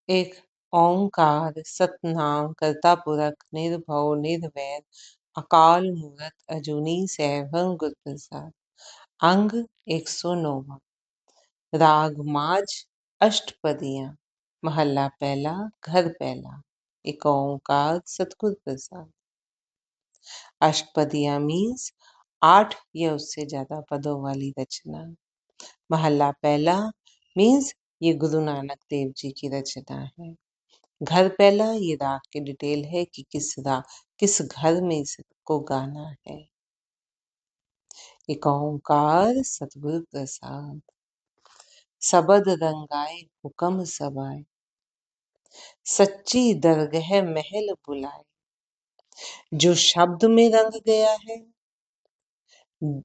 एक ओंकार सतनाम करता पुरख निर्भव निर्वैर अकाल मूरत अजूनी सैभं गुर प्रसाद। अंग 109। राग माज अष्टपदियां। महला पहला, घर पहला। एक ओंकार सतगुर प्रसाद। अष्टपदियां मीन्स 8 या उससे ज्यादा पदों वाली रचना। महला पहला मीन्स ये गुरु नानक देव जी की रचना है। घर पहला ये राग की डिटेल है कि किस घर में इसको गाना है। एक ओंकार सतगुरु प्रसाद। सबद रंगाए हुक्म सबाए, सच्ची दरगह महल बुलाए। जो शब्द में रंग गया है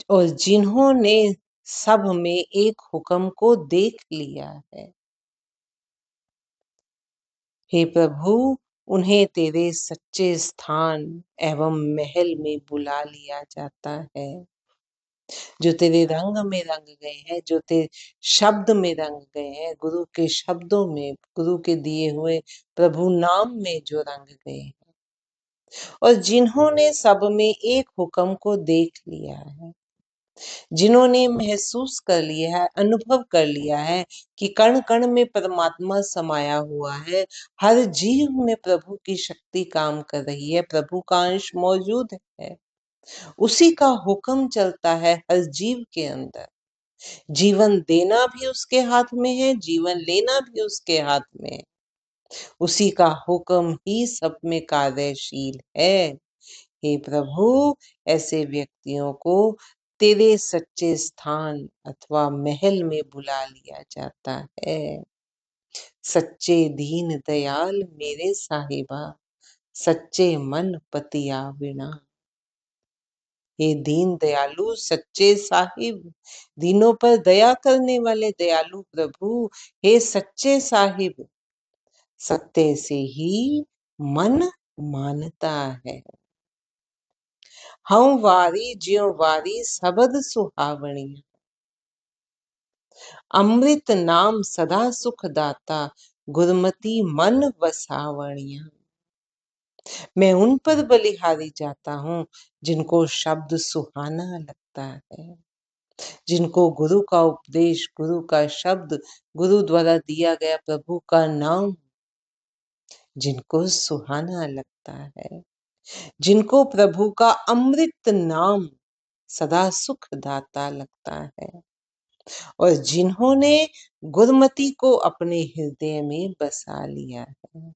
और जिन्होंने सब में एक हुक्म को देख लिया है, हे प्रभु उन्हें तेरे सच्चे स्थान एवं महल में बुला लिया जाता है। जो तेरे रंग में रंग गए हैं, जो तेरे शब्द में रंग गए हैं, गुरु के शब्दों में, गुरु के दिए हुए प्रभु नाम में जो रंग गए हैं, और जिन्होंने सब में एक हुक्म को देख लिया है, जिन्होंने महसूस कर लिया है, अनुभव कर लिया है कि कण कण में परमात्मा समाया हुआ है, हर जीव में प्रभु की शक्ति काम कर रही है, प्रभु का अंश मौजूद है, उसी का हुक्म चलता है हर जीव के अंदर। जीवन देना भी उसके हाथ में है, जीवन लेना भी उसके हाथ में है। उसी का हुक्म ही सब में कार्यशील है। हे प्रभु ऐसे व्यक्तियों को तेरे सच्चे स्थान अथवा महल में बुला लिया जाता है। सच्चे दीन दयाल मेरे साहिबा, सच्चे मन पतिया बिना। हे दीन दयालु सच्चे साहिब, दीनों पर दया करने वाले दयालु प्रभु, हे सच्चे साहिब, सत्य से ही मन मानता है। हम वारी ज्यों वारी सबद सुहावणी, अमृत नाम सदा सुख दाता, गुरमति मन वसावणिया। मैं उन पर बलिहारी जाता हूँ जिनको शब्द सुहाना लगता है, जिनको गुरु का उपदेश, गुरु का शब्द, गुरु द्वारा दिया गया प्रभु का नाम जिनको सुहाना लगता है, जिनको प्रभु का अमृत नाम सदा सुख दाता लगता है, और जिन्होंने गुरमति को अपने हृदय में बसा लिया है।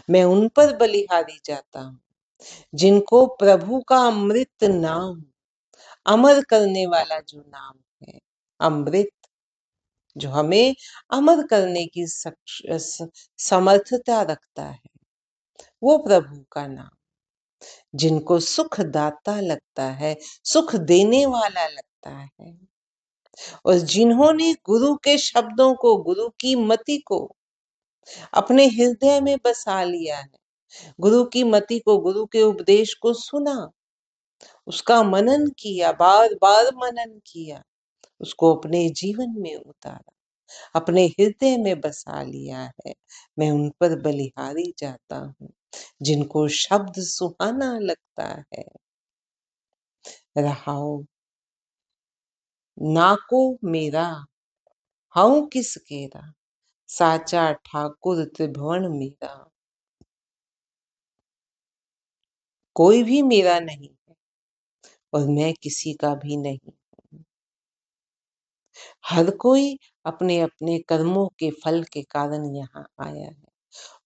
मैं उन पर बलिहारी जाता हूँ जिनको प्रभु का अमृत नाम, अमर करने वाला जो नाम है, अमृत जो हमें अमर करने की समर्थता रखता है, वो प्रभु का नाम, जिनको सुख दाता लगता है, सुख देने वाला लगता है, और जिन्होंने गुरु के शब्दों को, गुरु की मति को अपने हृदय में बसा लिया है, गुरु की मति को, गुरु के उपदेश को सुना, उसका मनन किया, बार बार मनन किया, उसको अपने जीवन में उतारा, अपने हृदय में बसा लिया है। मैं उन पर बलिहारी जाता हूँ जिनको शब्द सुहाना लगता है। रहाओ नाको मेरा, हाउ किस केरा, साचा ठाकुर त्रिभुवन मेरा। कोई भी मेरा नहीं है और मैं किसी का भी नहीं। हर कोई अपने अपने कर्मों के फल के कारण यहाँ आया है।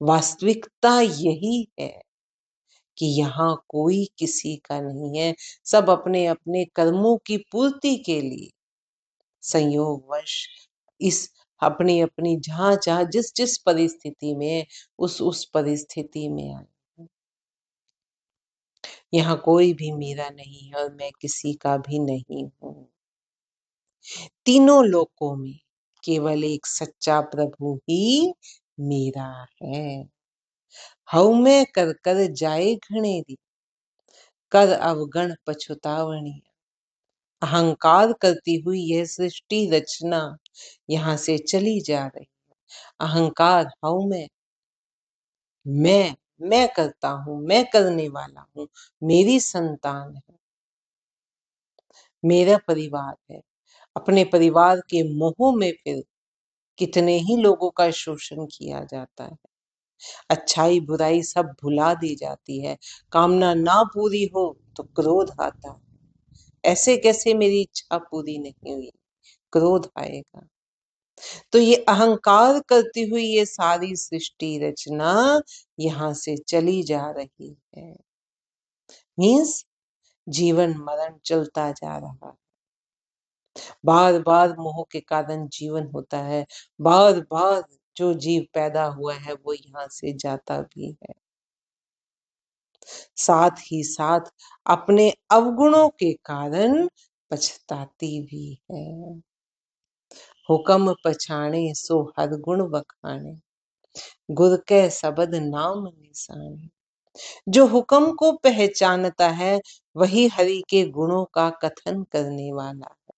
वास्तविकता यही है कि यहाँ कोई किसी का नहीं है, सब अपने अपने कर्मों की पूर्ति के लिए संयोगवश इस अपनी अपनी जहां जहां जिस जिस परिस्थिति में उस परिस्थिति में आए। यहाँ कोई भी मेरा नहीं है और मैं किसी का भी नहीं हूँ। तीनों लोकों में केवल एक सच्चा प्रभु ही मेरा है। हऊ में कर कर जाए घणेरी, कर अवगण पछुतावणी। अहंकार करती हुई यह सृष्टि रचना यहाँ से चली जा रही है। अहंकार हऊ में, मैं करता हूँ, मैं करने वाला हूँ, मेरी संतान है, मेरा परिवार है। अपने परिवार के मोह में फिर कितने ही लोगों का शोषण किया जाता है। अच्छाई बुराई सब भुला दी जाती है। कामना ना पूरी हो तो क्रोध आता है। ऐसे कैसे मेरी इच्छा पूरी नहीं हुई, क्रोध आएगा। तो ये अहंकार करती हुई ये सारी सृष्टि रचना यहाँ से चली जा रही है। मीन्स जीवन मरण चलता जा रहा है। बार बार मोह के कारण जीवन होता है। बार बार जो जीव पैदा हुआ है वो यहाँ से जाता भी है। साथ ही साथ अपने अवगुणों के कारण पछताती भी है। हुक्म पछाणे सो हर गुण बखाने, गुर कै सबद नाम निशाने। जो हुक्म को पहचानता है वही हरि के गुणों का कथन करने वाला है।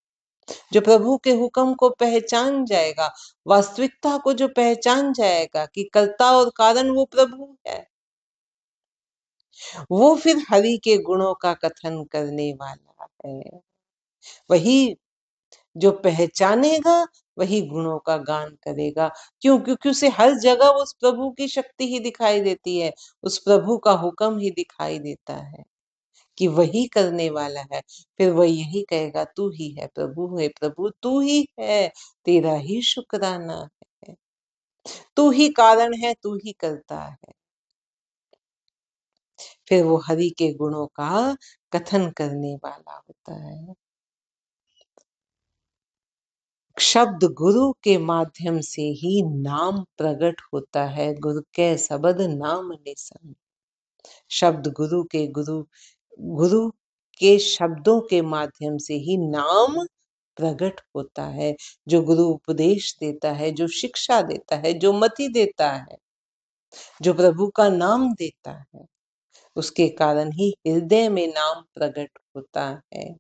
जो प्रभु के हुक्म को पहचान जाएगा, वास्तविकता को जो पहचान जाएगा कि कर्ता और कारण वो प्रभु है, वो फिर हरि के गुणों का कथन करने वाला है। वही जो पहचानेगा वही गुणों का गान करेगा। क्यों? क्योंकि उसे हर जगह उस प्रभु की शक्ति ही दिखाई देती है, उस प्रभु का हुक्म ही दिखाई देता है कि वही करने वाला है। फिर वह यही कहेगा, तू ही है प्रभु, है प्रभु तू ही है, तेरा ही शुक्राना है, तू ही कारण है, तू ही करता है। फिर वो हरि के गुणों का कथन करने वाला होता है। शब्द गुरु के माध्यम से ही नाम प्रकट होता है। गुरु के शब्द नाम निशान। शब्द गुरु के शब्दों के माध्यम से ही नाम प्रकट होता है। जो गुरु उपदेश देता है, जो शिक्षा देता है, जो मति देता है, जो प्रभु का नाम देता है, उसके कारण ही हृदय में नाम प्रकट होता है।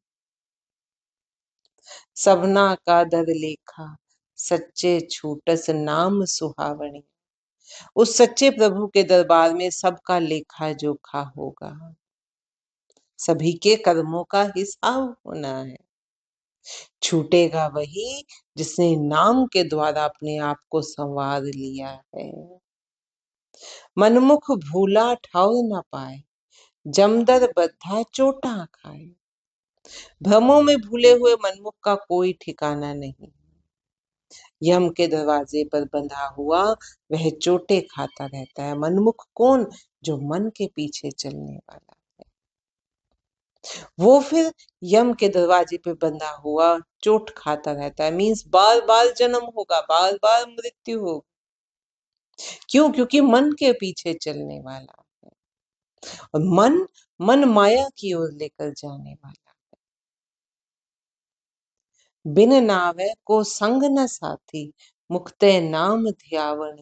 सबना का दर लेखा, सच्चे छूटस नाम सुहावनी। उस सच्चे प्रभु के दरबार में सबका लेखा जोखा होगा, सभी के कर्मों का हिसाब होना है। छूटेगा वही जिसने नाम के द्वारा अपने आप को संवार लिया है। मनमुख भूला ठाउर न पाए, जमदर बद्धा चोटा खाए। भ्रमों में भूले हुए मनमुख का कोई ठिकाना नहीं। यम के दरवाजे पर बंधा हुआ वह चोटे खाता रहता है। मनमुख कौन? जो मन के पीछे चलने वाला, वो फिर यम के दरवाजे पे बंधा हुआ चोट खाता रहता है। मीन्स बार बार जन्म होगा, बार बार मृत्यु होगा। क्यों? क्योंकि मन के पीछे चलने वाला है। और मन माया की ओर लेकर जाने वाला। बिन नावे को संग न साथी, मुक्ते नाम ध्यावन।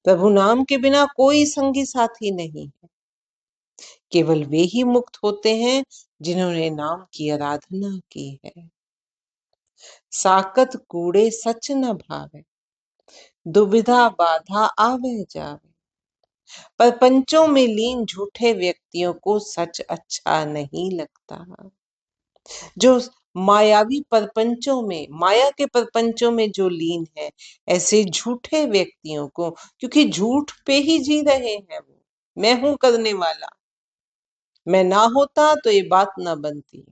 प्रभु नाम के बिना कोई संगी साथी नहीं है। केवल वे ही मुक्त होते हैं जिन्होंने नाम की आराधना की है। साकत कूड़े सच न भावे, दुविधा बाधा आवे जावे। पर पंचों में लीन झूठे व्यक्तियों को सच अच्छा नहीं लगता। जो मायावी परपंचों में, माया के परपंचों में जो लीन है, ऐसे झूठे व्यक्तियों को, क्योंकि झूठ पे ही जी रहे हैं वो, मैं हूं करने वाला, मैं ना होता तो ये बात ना बनती,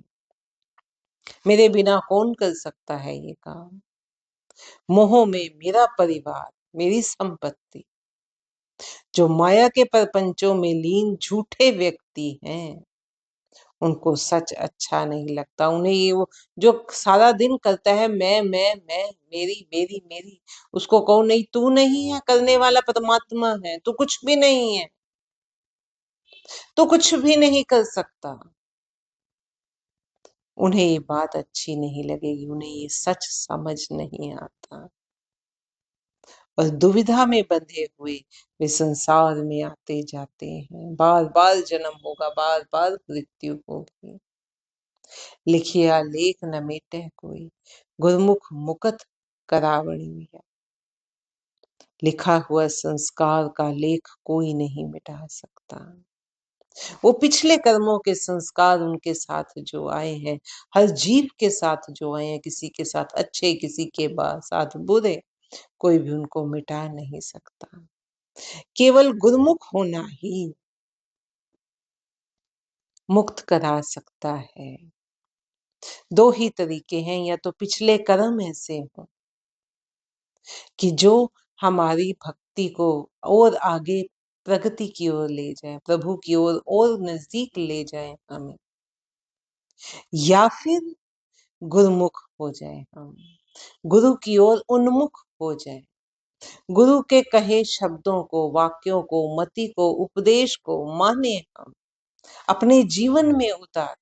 मेरे बिना कौन कर सकता है ये काम। मोह में मेरा परिवार, मेरी संपत्ति। जो माया के परपंचों में लीन झूठे व्यक्ति हैं, उनको सच अच्छा नहीं लगता। उन्हें ये वो जो सारा दिन करता है मैं मेरी मेरी मेरी, उसको कहो नहीं, तू नहीं है करने वाला, परमात्मा है, तू कुछ भी नहीं है, तू कुछ भी नहीं कर सकता। उन्हें ये बात अच्छी नहीं लगेगी, उन्हें ये सच समझ नहीं आता। और दुविधा में बंधे हुए वे संसार में आते जाते हैं। बार बार जन्म होगा, बार बार मृत्यु होगी। लिखिया लेख न मेटे कोई, गुरमुख मुकत करावणी। लिखा हुआ संस्कार का लेख कोई नहीं मिटा सकता। वो पिछले कर्मों के संस्कार उनके साथ जो आए हैं, हर जीव के साथ जो आए हैं, किसी के साथ अच्छे, किसी के साथ बुरे, कोई भी उनको मिटा नहीं सकता। केवल गुरुमुख होना ही मुक्त करा सकता है। दो ही तरीके हैं, या तो पिछले कर्म ऐसे हो कि जो हमारी भक्ति को और आगे प्रगति की ओर ले जाए, प्रभु की ओर और नजदीक ले जाए हमें, या फिर गुरुमुख हो जाए हम, गुरु की ओर उन्मुख हो जाए, गुरु के कहे शब्दों को, वाक्यों को, मति को, उपदेश को माने हम, अपने जीवन में उतार।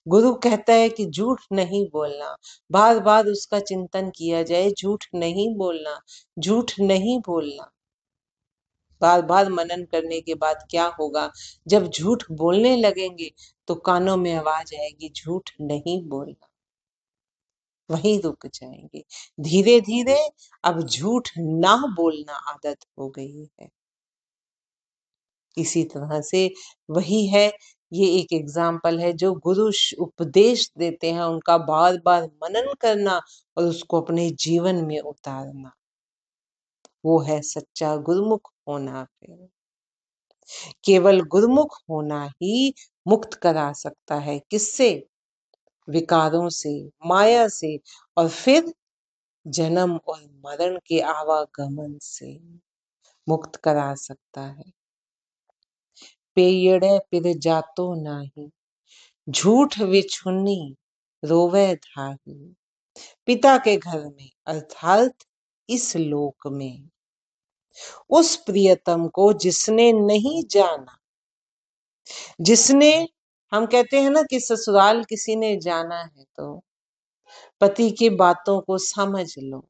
गुरु कहता है कि झूठ नहीं बोलना, बार बार उसका चिंतन किया जाए, झूठ नहीं बोलना, झूठ नहीं बोलना। बार बार मनन करने के बाद क्या होगा, जब झूठ बोलने लगेंगे तो कानों में आवाज आएगी, झूठ नहीं बोलना, वहीं रुक जाएंगे। धीरे धीरे अब झूठ ना बोलना आदत हो गई है। इसी तरह से वही है, ये एक एग्जाम्पल है, जो गुरु उपदेश देते हैं उनका बार बार मनन करना और उसको अपने जीवन में उतारना, वो है सच्चा गुरुमुख होना। फिर केवल गुरुमुख होना ही मुक्त करा सकता है, किससे? विकारों से, माया से, और फिर जन्म और मरण के आवागमन से मुक्त करा सकता है। पेयड़े पिर जातो नाही, झूठ विछुन्नी रोवे धाही। पिता के घर में अर्थात इस लोक में उस प्रियतम को जिसने नहीं जाना, जिसने, हम कहते हैं ना कि ससुराल किसी ने जाना है तो पति की बातों को समझ लो,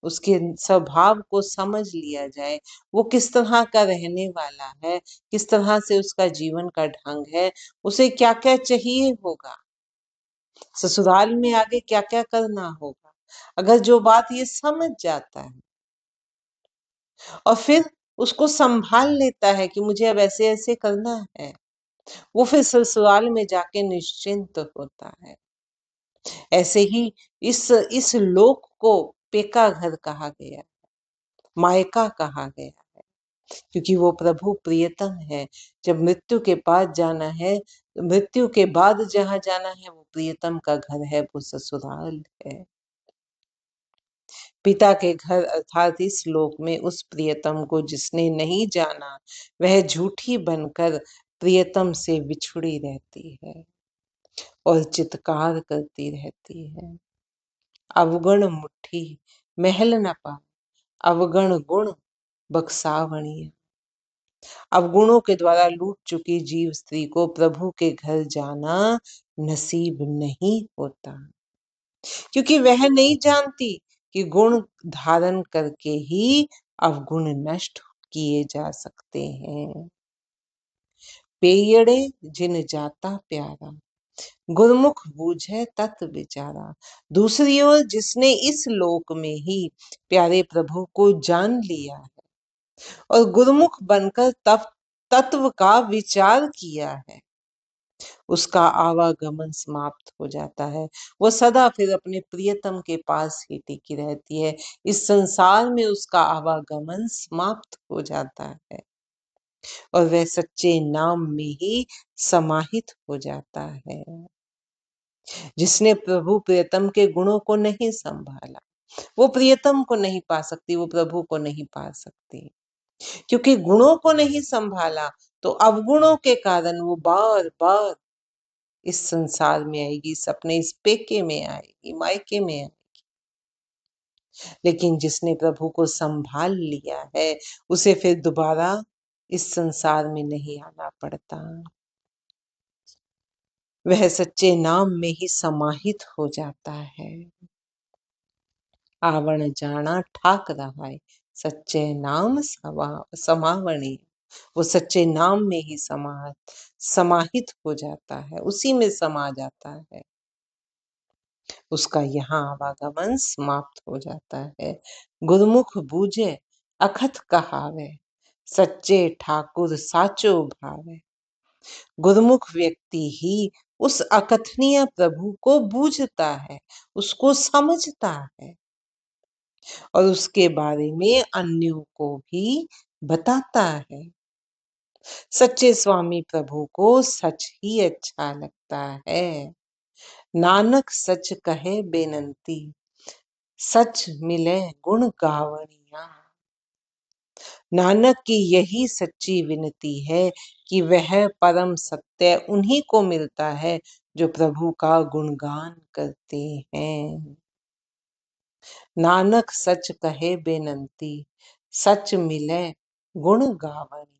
उसके स्वभाव को समझ लिया जाए, वो किस तरह का रहने वाला है, किस तरह से उसका जीवन का ढंग है, उसे क्या क्या चाहिए होगा, ससुराल में आगे क्या क्या करना होगा। अगर जो बात ये समझ जाता है और फिर उसको संभाल लेता है कि मुझे अब ऐसे ऐसे करना है, वो फिर ससुराल में जाके निश्चिंत होता है। ऐसे ही इस लोक को पेका घर कहा गया, मायका कहा गया है, क्योंकि वो प्रभु प्रियतम है। जब मृत्यु के पास जाना है, मृत्यु के बाद जहां जाना है, वो प्रियतम का घर है, वो ससुराल है। पिता के घर अर्थात इस लोक में उस प्रियतम को जिसने नहीं जाना, वह झूठी बनकर प्रियतम से बिछुड़ी रहती है और चित्कार करती रहती है। अवगुण मुट्ठी महल न पा, अवगुण गुण बक्सावणिया। अवगुणों के द्वारा लूट चुकी जीव स्त्री को प्रभु के घर जाना नसीब नहीं होता, क्योंकि वह नहीं जानती कि गुण धारण करके ही अवगुण नष्ट किए जा सकते हैं। पेयड़े जिन जाता प्यारा, गुरमुख बूझे तत् विचारा। दूसरी ओर जिसने इस लोक में ही प्यारे प्रभु को जान लिया है और गुरमुख बनकर तत्व का विचार किया है, उसका आवागमन समाप्त हो जाता है। वो सदा फिर अपने प्रियतम के पास ही टिकी रहती है। इस संसार में उसका आवागमन समाप्त हो जाता है और वह सच्चे नाम में ही समाहित हो जाता है। जिसने प्रभु प्रियतम के गुणों को नहीं संभाला, वो प्रियतम को नहीं पा सकती, वो प्रभु को नहीं पा सकती, क्योंकि गुणों को नहीं संभाला तो अवगुणों के कारण वो बार बार इस संसार में आएगी, सपने इस पेके में आएगी, मायके में आएगी। लेकिन जिसने प्रभु को संभाल लिया है, उसे फिर दोबारा इस संसार में नहीं आना पड़ता, वह सच्चे नाम में ही समाहित हो जाता है। आवण जाना ठाक रहा है, सच्चे नाम समावणी। वो सच्चे नाम में ही समाहित हो जाता है, उसी में समा जाता है। उसका यहाँ आवागमन समाप्त हो जाता है। गुरुमुख बूझे अखत कहावे, सच्चे ठाकुर साचो भावे। गुरुमुख व्यक्ति ही उस अकथनीय प्रभु को बूझता है, उसको समझता है और उसके बारे में अन्यों को भी बताता है। सच्चे स्वामी प्रभु को सच ही अच्छा लगता है। नानक सच कहे बेनंती, सच मिले गुण गावनिया। नानक की यही सच्ची विनती है कि वह परम सत्य उन्हीं को मिलता है जो प्रभु का गुणगान करते हैं। नानक सच कहे बेनंती, सच मिले गुण गावनिया।